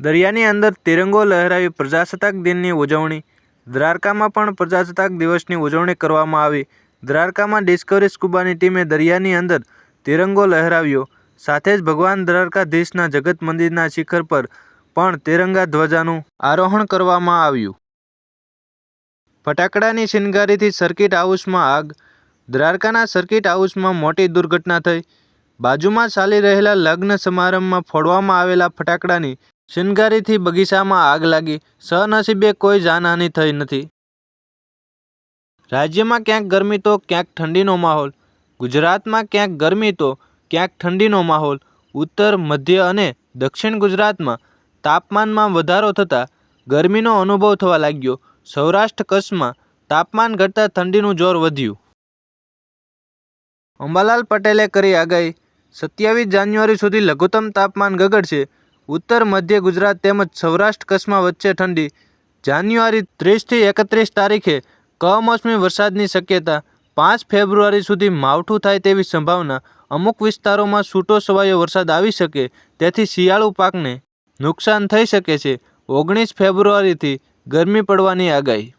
દરિયાની અંદર તિરંગો લહેરાવી પ્રજાસત્તાક દિનની ઉજવણી. દ્વારકામાં પણ પ્રજાસત્તાક દિવસની ઉજવણી કરવામાં આવી. દ્વારકામાં ડિસ્કવરી સ્કુબાની ટીમે દરિયાની અંદર તિરંગો લહેરાવ્યો. સાથે જ ભગવાન દ્વારકાધીશના જગત મંદિરના શિખર પર પણ તિરંગા ધ્વજાનું આરોહણ કરવામાં આવ્યું. ફટાકડાની શિનગારીથી સર્કિટ હાઉસમાં આગ. દ્વારકાના સર્કિટ હાઉસમાં મોટી દુર્ઘટના થઈ. બાજુમાં ચાલી રહેલા લગ્ન સમારંભમાં ફોડવામાં આવેલા ફટાકડાની શિનગારીથી બગીચામાં આગ લાગી. સદનસીબે કોઈ જાનહાનિ થઈ નથી. રાજ્યમાં ક્યાંક ગરમી તો ક્યાંક ઠંડીનો માહોલ. ગુજરાતમાં ક્યાંક ગરમી તો ક્યાંક ઠંડીનો માહોલ. ઉત્તર, મધ્ય અને દક્ષિણ ગુજરાતમાં તાપમાનમાં વધારો થતાં ગરમીનો અનુભવ થવા લાગ્યો. સૌરાષ્ટ્ર કચ્છમાં તાપમાન ઘટતા ઠંડીનું જોર વધ્યું. અંબાલાલ પટેલે કરી આગાહી. 27 જાન્યુઆરી સુધી લઘુત્તમ તાપમાન ગગડશે. ઉત્તર મધ્ય ગુજરાત તેમજ સૌરાષ્ટ્ર કચ્છમાં વચ્ચે ઠંડી. જાન્યુઆરી 30 થી 31 તારીખે કમોસમી વરસાદની શક્યતા. 5 ફેબ્રુઆરી સુધી માવઠું થાય તેવી સંભાવના. અમુક વિસ્તારોમાં છૂટો છવાયો વરસાદ આવી શકે તેથી શિયાળુ પાકને નુકસાન થઈ શકે છે. 19 ફેબ્રુઆરીથી ગરમી પડવાની આગાહી.